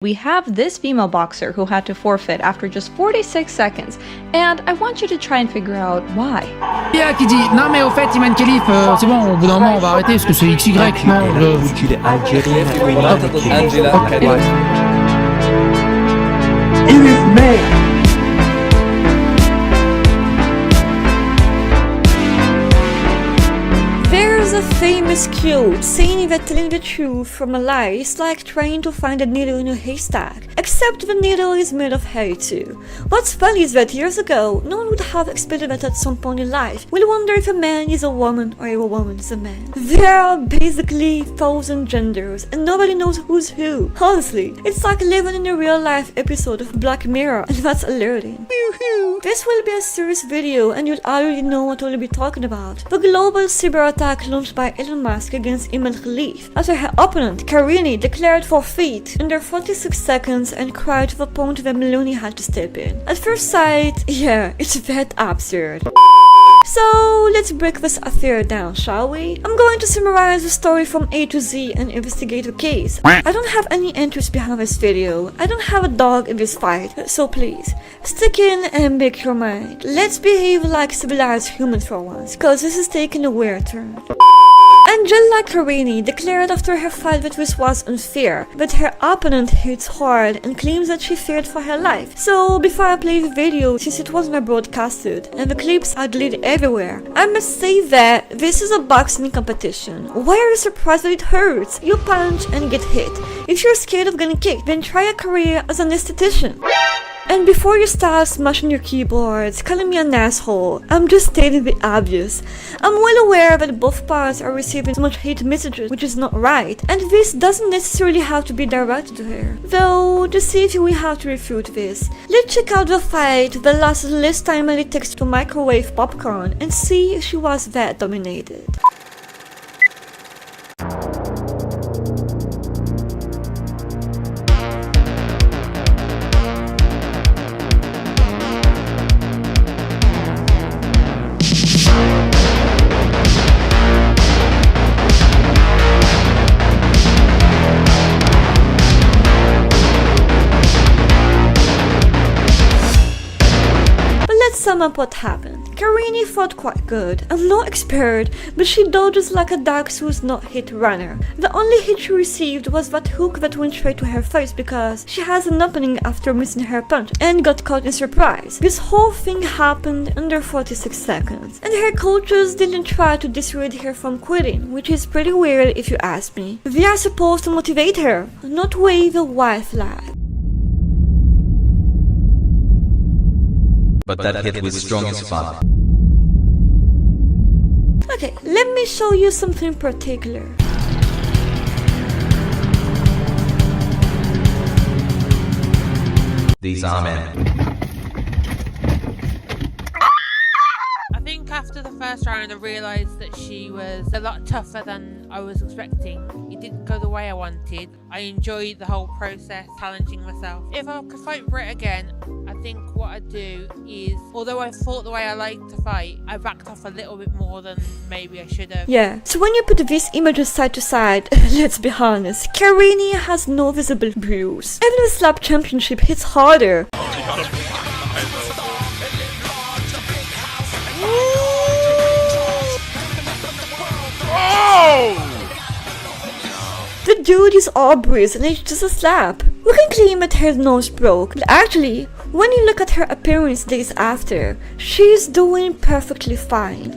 We have this female boxer who had to forfeit after just 46 seconds, and I want you to try and figure out why. Il y a qui dit non mais au fait Iman Khalif c'est bon au bout d'un moment on va arrêter parce que c'est XY non There's a famous quote saying that telling the truth from a lie is like trying to find a needle in a haystack, except the needle is made of hay too. What's funny is that years ago, no one would have expected that at some point in life, we'll wonder if a man is a woman or if a woman is a man. There are basically 1,000 genders and nobody knows who's who. Honestly, it's like living in a real life episode of Black Mirror, and that's alerting. This will be a serious video and you'll already know what we'll be talking about. The global cyber attack launched by Elon Musk against Iman Khalif after her opponent, Karini, declared forfeit under 46 seconds and cried to the point that Meloni had to step in. At first sight, yeah, it's that absurd. So let's break this affair down, shall we? I'm going to summarize the story from A to Z and investigate the case. I don't have any interest behind this video. I don't have a dog in this fight, so please, stick in and make your mind. Let's behave like civilized humans for once, cause this is taking a weird turn. Angela Karini declared after her fight that this was unfair, but her opponent hits hard and claims that she feared for her life. So before I play the video, since it was not broadcasted and the clips are deleted everywhere, I must say that this is a boxing competition. Why are you surprised that it hurts? You punch and get hit. If you're scared of getting kicked, then try a career as an esthetician. And before you start smashing your keyboards, calling me an asshole, I'm just stating the obvious. I'm well aware that both parts are receiving so much hate messages, which is not right, and this doesn't necessarily have to be directed to her. Though, to see if we have to refute this, let's check out the fight that lasted less time than it takes to microwave popcorn and see if she was that dominated. Sum up what happened. Karini fought quite good. I'm no expert, but she dodges like a Dark Souls not hit runner. The only hit she received was that hook that went straight to her face because she has an opening after missing her punch and got caught in surprise. This whole thing happened under 46 seconds, and her coaches didn't try to dissuade her from quitting, which is pretty weird if you ask me. They are supposed to motivate her, not wave a white flag. But that hit was strong as fuck. Okay, let me show you something particular. These are men. I think after the first round I realised that she was a lot tougher than I was expecting. It didn't go the way I wanted. I enjoyed the whole process, challenging myself. If I could fight Britt again, I think what I'd do is, although I fought the way I like to fight, I backed off a little bit more than maybe I should have. Yeah, so when you put these images side to side, let's be honest, Karini has no visible bruise. Even the slap championship hits harder. The dude is all bruised and it's just a slap. We can claim that her nose broke, but actually, when you look at her appearance days after, she's doing perfectly fine.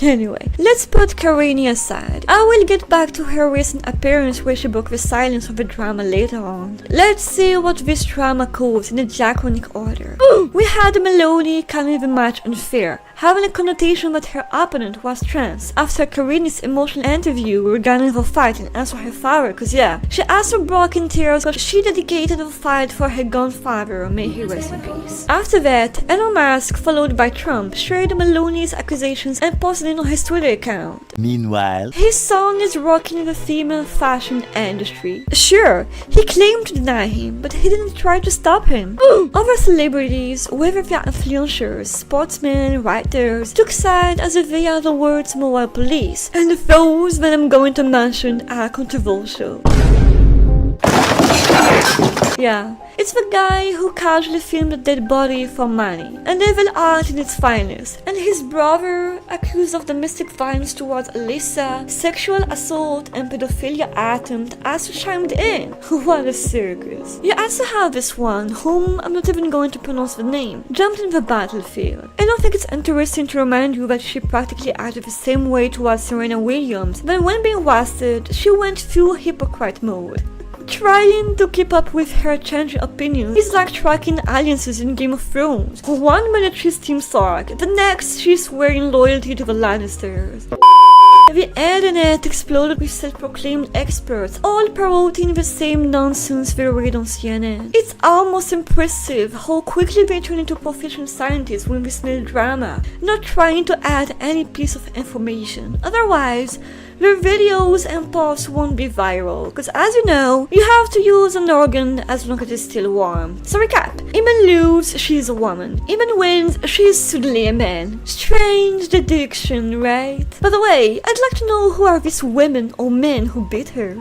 Anyway, let's put Karini aside. I will get back to her recent appearance where she broke the silence of the drama later on. Let's see what this drama caused in a diachronic order. We had Meloni calling the match unfair, having a connotation that her opponent was trans after Karini's emotional interview regarding the fight and answer her father, cause yeah, she also broke in tears because she dedicated the fight for her grandfather, may he rest in peace. After that, Elon Musk, followed by Trump, shared Meloni's accusations and posted it on his Twitter account. Meanwhile, his son is working in the female fashion industry. Sure, he claimed to deny him, but he didn't try to stop him. Other celebrities, whether they are influencers, sportsmen, writers, took side as if they are the world's moral police, and those that I'm going to mention are controversial. Yeah, it's the guy who casually filmed a dead body for money, and evil art in its finest, and his brother accused of domestic violence towards Alyssa, sexual assault and pedophilia attempt also chimed in. What a circus. You also have this one, whom I'm not even going to pronounce the name, jumped in the battlefield. I don't think it's interesting to remind you that she practically acted the same way towards Serena Williams, but when being wasted, she went full hypocrite mode. Trying to keep up with her changing opinions is like tracking alliances in Game of Thrones. One minute she's Team Stark, the next she's swearing loyalty to the Lannisters. The internet exploded with self-proclaimed experts, all parroting the same nonsense they read on CNN. It's almost impressive how quickly they turn into professional scientists when they smell drama, not trying to add any piece of information. Otherwise, their videos and posts won't be viral, because as you know, you have to use an organ as long as it's still warm. So recap, Eamon loses, she's a woman. Eamon wins, she's suddenly a man. Strange deduction, right? By the way, I'd like to know who are these women or men who beat her.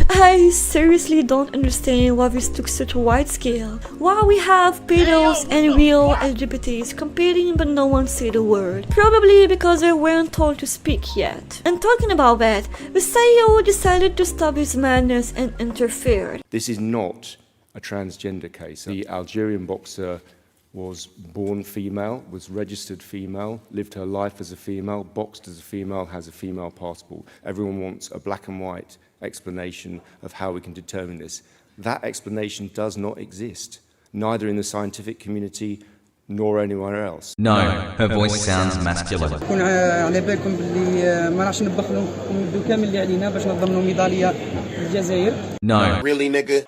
I seriously don't understand why this took such a wide scale. Why we have pedos and real LGBTs competing but no one said a word. Probably because they weren't told to speak yet. And talking about that, the CEO decided to stop his madness and interfered. This is not a transgender case. The Algerian boxer was born female, was registered female, lived her life as a female, boxed as a female, has a female passport. Everyone wants a black and white explanation of how we can determine this. That explanation does not exist, neither in the scientific community nor anywhere else. No, her voice sounds masculine. كون على بالكم باللي ما راحش نبخلوا ندو كامل اللي علينا باش نضمنوا ميداليه للجزائر. No. Really, nigga?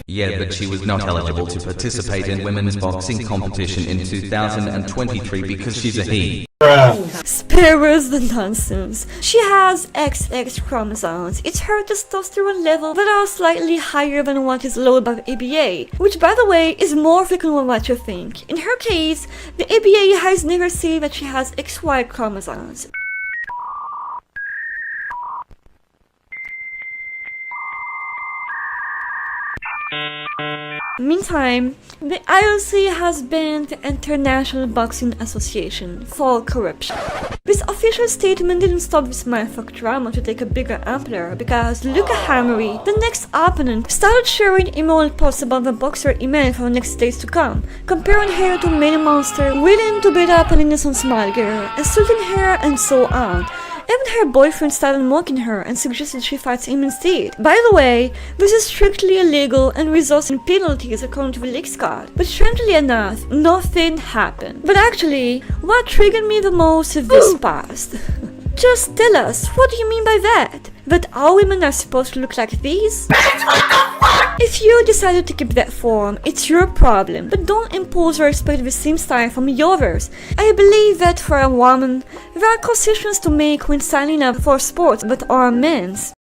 Yeah, but she was not eligible to participate in women's boxing competition in 2023 because she's a he. Spare us the nonsense. She has XX chromosomes. It's her testosterone level that are slightly higher than what is allowed by the ABA, which by the way is more frequent than what you think. In her case, the ABA has never said that she has XY chromosomes. Meantime, the IOC has banned the International Boxing Association for corruption. This official statement didn't stop this mindfuck drama to take a bigger ampler because Luca Hammery, the next opponent, started sharing immoral posts about the boxer Iman for the next days to come, comparing her to many monsters willing to beat up an innocent small girl, insulting her and so on. Even her boyfriend started mocking her and suggested she fights him instead. By the way, this is strictly illegal and results in penalties according to the league's code. But strangely enough, nothing happened. But actually, what triggered me the most is this past. Just tell us, what do you mean by that? That all women are supposed to look like these? If you decided to keep that form, it's your problem, but don't impose or expect the same style from the others. I believe that for a woman, there are concessions to make when signing up for sports that are men's.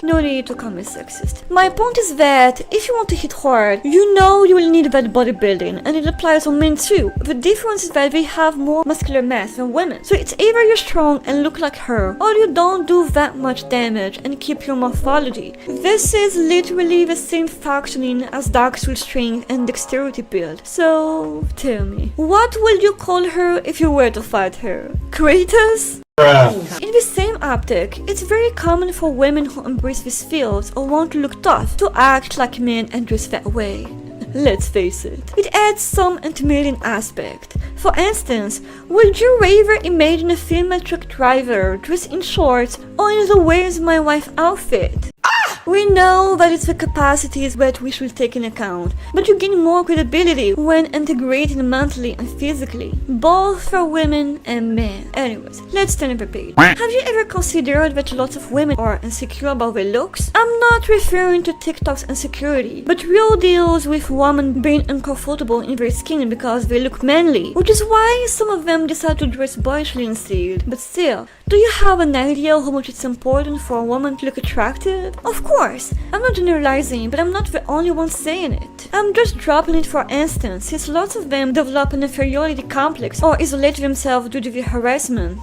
No need to call me sexist. My point is that if you want to hit hard, you know you will need that bodybuilding, and it applies on men too. The difference is that they have more muscular mass than women. So it's either you're strong and look like her, or you don't do that much damage and keep your morphology. This is literally the same functioning as dark soul strength and dexterity build. So tell me, what would you call her if you were to fight her? Kratos? In the same optic, it's very common for women who embrace these fields or want to look tough to act like men and dress that way. Let's face it, it adds some intimidating aspect. For instance, would you rather imagine a female truck driver dressed in shorts or in the Where's My Wife outfit? We know that it's the capacities that we should take in account, but you gain more credibility when integrating mentally and physically, both for women and men. Anyways, let's turn the page. Have you ever considered that lots of women are insecure about their looks? I'm not referring to TikTok's insecurity, but real deals with women being uncomfortable in their skin because they look manly, which is why some of them decide to dress boyishly instead. But still, do you have an idea how much it's important for a woman to look attractive? Of course, course, I'm not generalizing, but I'm not the only one saying it. I'm just dropping it for instance, since lots of them develop an inferiority complex or isolate themselves due to the harassment.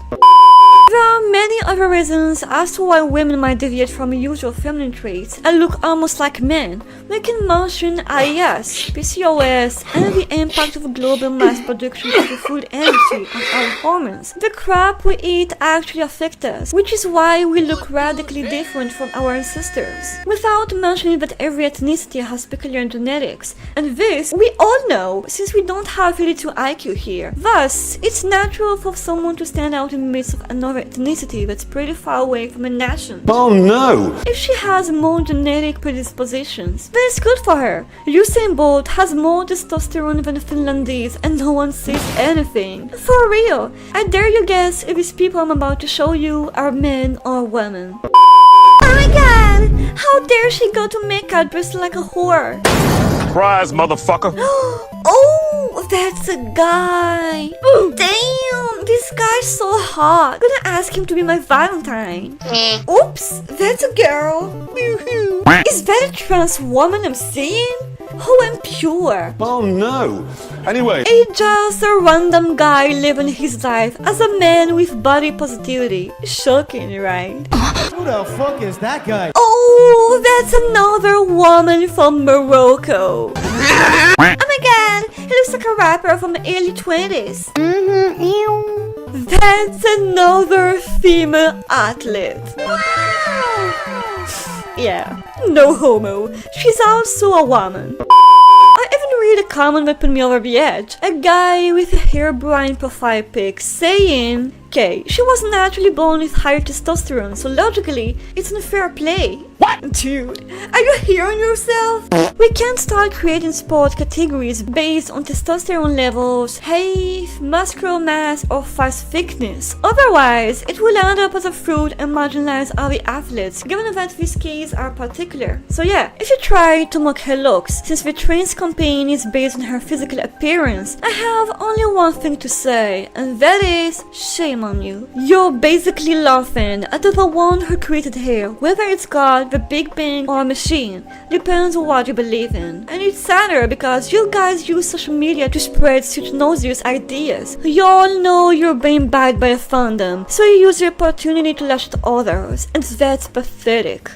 There are many other reasons as to why women might deviate from usual feminine traits and look almost like men. We can mention IS, PCOS, and the impact of global mass production of the food industry on our hormones. The crap we eat actually affects us, which is why we look radically different from our ancestors. Without mentioning that every ethnicity has peculiar genetics, and this we all know since we don't have 32 IQ here. Thus, it's natural for someone to stand out in the midst of another ethnicity that's pretty far away from a nation. Oh no! If she has more genetic predispositions, then it's good for her. Usain Bolt has more testosterone than a Finlandese and no one says anything. For real, I dare you guess if these people I'm about to show you are men or women. Oh my god! How dare she go to makeup dressed like a whore? Surprise, motherfucker! Oh, that's a guy. Damn, this guy's so hot. I'm gonna ask him to be my Valentine. Oops, that's a girl. Is that a trans woman I'm seeing? How impure. Oh no! Anyway, It's just a random guy living his life as a man with body positivity. Shocking, right? Who the fuck is that guy? Oh, that's another woman from Morocco. Oh my god, he looks like a rapper from the early 20s. That's another female athlete. Yeah, no homo. She's also a woman. I even read a comment that put me over the edge. A guy with a hairbrine profile pic saying, okay, she was naturally born with higher testosterone, so logically, it's unfair play. What? Dude, are you hearing yourself? We can't start creating sport categories based on testosterone levels, height, muscular mass, or fast thickness. Otherwise, it will end up as a fruit and marginalize other athletes, given that these cases are particular. So yeah, if you try to mock her looks, since the trans campaign is based on her physical appearance, I have only one thing to say, and that is, shame on you. You're basically laughing at the one who created her, whether it's God, the Big Bang, or a machine. Depends on what you believe in. And it's sadder because you guys use social media to spread such nauseous ideas. You all know you're being backed by a fandom, so you use the opportunity to lash at others, and that's pathetic.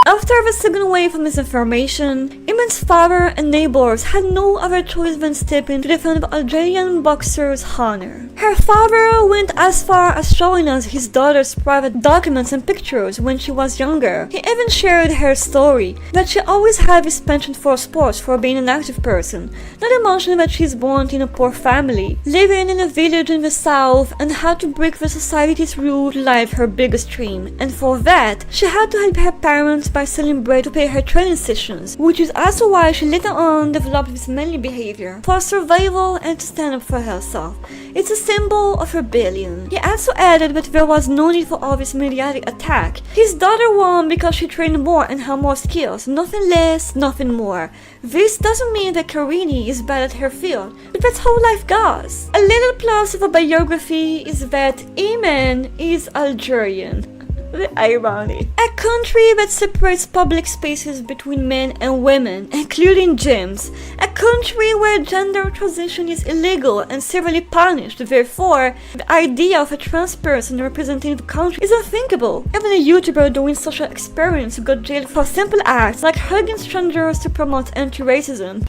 After the second wave of misinformation, Iman's father and neighbors had no other choice than step in to defend the Algerian boxer's honor. Her father went as far as showing us his daughter's private documents and pictures when she was younger. He even shared her story, that she always had this penchant for sports for being an active person, not to mention that she's born in a poor family, living in a village in the south and had to break the society's rule to live her biggest dream, and for that, she had to help her parents by selling bread to pay her training sessions, which is also why she later on developed this manly behavior, for survival and to stand up for herself. It's a symbol of rebellion. He also added that there was no need for all this mediatic attack. His daughter won because she trained more and had more skills, nothing less, nothing more. This doesn't mean that Karini is bad at her field, but that's how life goes. A little plus of a biography is that Iman is Algerian. The irony. A country that separates public spaces between men and women, including gyms. A country where gender transition is illegal and severely punished. Therefore, the idea of a trans person representing the country is unthinkable. Even a YouTuber doing social experiments got jailed for simple acts like hugging strangers to promote anti-racism.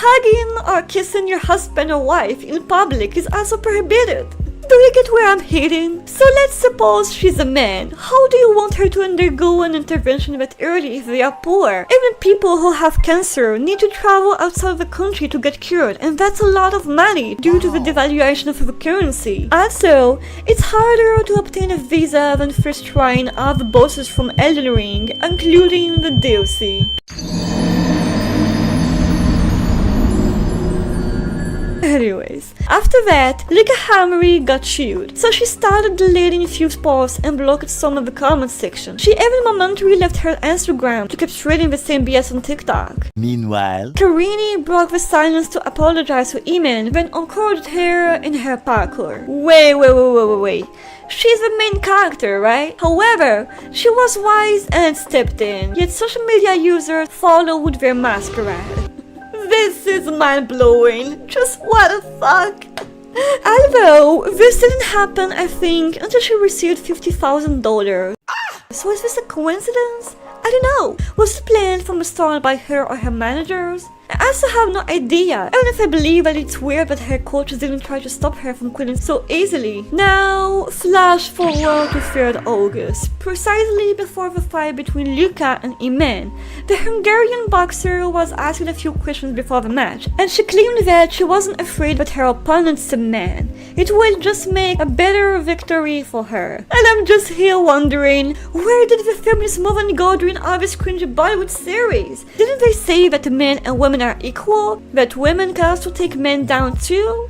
Hugging or kissing your husband or wife in public is also prohibited. Do you get where I'm heading? So let's suppose she's a man. How do you want her to undergo an intervention that early if they are poor? Even people who have cancer need to travel outside of the country to get cured, and that's a lot of money due to the devaluation of the currency. Also, it's harder to obtain a visa than first trying all the bosses from Elden Ring, including the DLC. Anyways, after that, Lika Hammery got chewed, so she started deleting a few posts and blocked some of the comment section. She even momentarily left her Instagram to keep trading the same BS on TikTok. Meanwhile, Karini broke the silence to apologize to Iman, then encouraged her in her parkour. Wait. She's the main character, right? However, she was wise and stepped in, yet social media users followed their masquerade. This is mind-blowing. Just what the fuck? Although, this didn't happen, I think, until she received $50,000. So is this a coincidence? I don't know. Was it planned from the start by her or her managers? I also have no idea, even if I believe that it's weird that her coaches didn't try to stop her from quitting so easily. Now, flash forward to 3rd August, precisely before the fight between Luka and Iman. The Hungarian boxer was asking a few questions before the match, and she claimed that she wasn't afraid that her opponent's a man. It will just make a better victory for her. And I'm just here wondering, where did the feminist movement go during all this cringy Bollywood series? Didn't they say that men and women are equal? That women can also take men down too?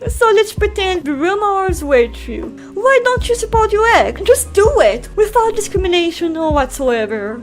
So let's pretend the rumors were true. Why don't you support your ex? Just do it, without discrimination or whatsoever.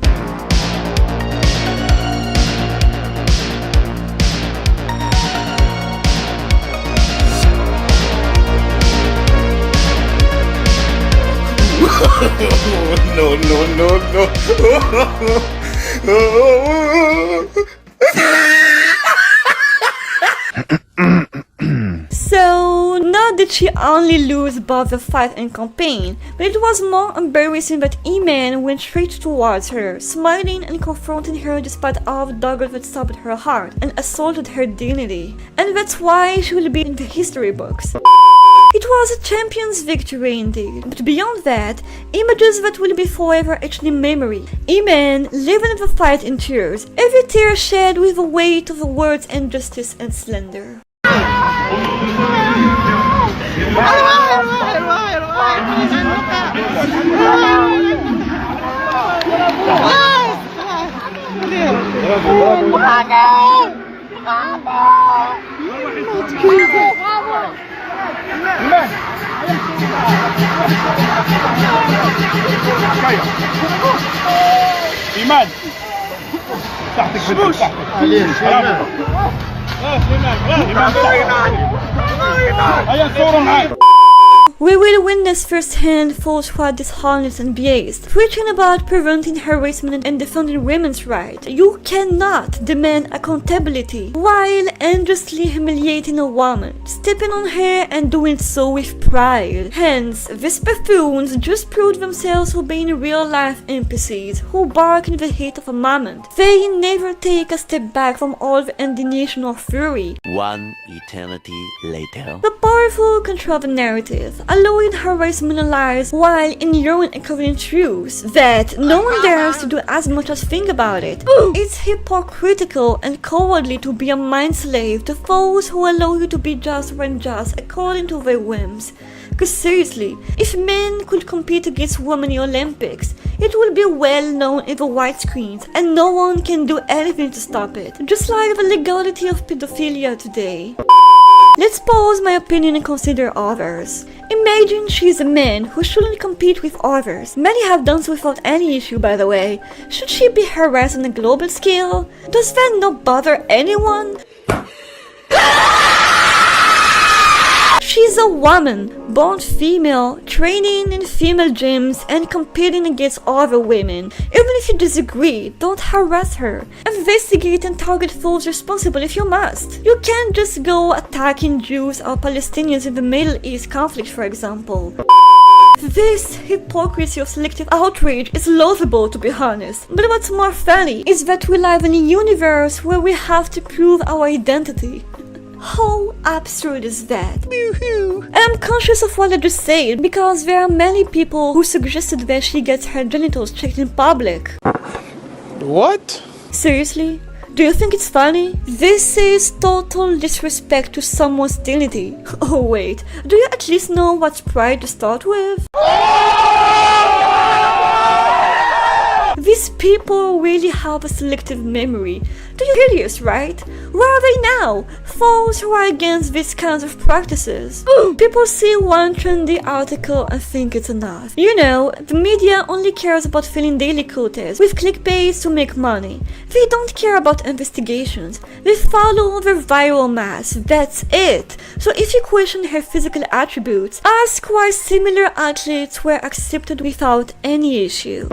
So, not did she only lose both the fight and campaign, but it was more embarrassing that Iman went straight towards her, smiling and confronting her despite all the doggers that stabbed her heart and assaulted her dignity. And that's why she will be in the history books. It was a champion's victory indeed, but beyond that, images that will be forever etched in memory. Iman living the fight in tears, every tear shed with the weight of the words injustice and slander. إيمان تحتك هيا صوروا معاي. We will witness firsthand false white dishonest and biased, preaching about preventing harassment and defending women's rights. You cannot demand accountability while unjustly humiliating a woman, stepping on her and doing so with pride. Hence, these buffoons just proved themselves to be real-life NPCs who bark in the heat of a moment. They never take a step back from all the indignation or fury. one eternity later. The powerful control the narrative, allowing harassment and lies while ignoring and covering truths that no one dares to do as much as think about it. It's hypocritical and cowardly to be a mind slave to those who allow you to be just or unjust according to their whims. Cause seriously, if men could compete against women in the Olympics, it would be well known in the widescreens and no one can do anything to stop it. Just like the legality of pedophilia today. Let's pause my opinion and consider others. Imagine she's a man who shouldn't compete with others. Many have done so without any issue, by the way. Should she be harassed on a global scale? Does that not bother anyone? She's a woman, born female, training in female gyms and competing against other women. Even if you disagree, don't harass her. Investigate and target those responsible if you must. You can't just go attacking Jews or Palestinians in the Middle East conflict, for example. This hypocrisy of selective outrage is laughable, to be honest. But what's more funny is that we live in a universe where we have to prove our identity. How absurd is that? And I'm conscious of what I just said because there are many people who suggested that she gets her genitals checked in public. What? Seriously? Do you think it's funny? This is total disrespect to someone's dignity. Oh wait, do you at least know what's pride to start with? These people really have a selective memory. Do you curious, right? Where are they now? Those who are against these kinds of practices. People see one trendy article and think it's enough. You know, the media only cares about filling daily quotas with clickbait to make money. They don't care about investigations. They follow the viral mass. That's it. So if you question her physical attributes, ask why similar athletes were accepted without any issue.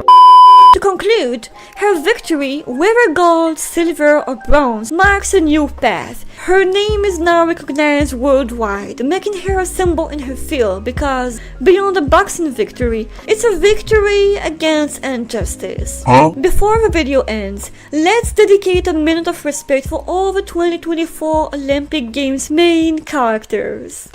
To conclude, her victory, whether gold, silver or bronze, marks a new path. Her name is now recognized worldwide, making her a symbol in her field because, beyond a boxing victory, it's a victory against injustice. Before the video ends, let's dedicate a minute of respect for all the 2024 Olympic Games main characters.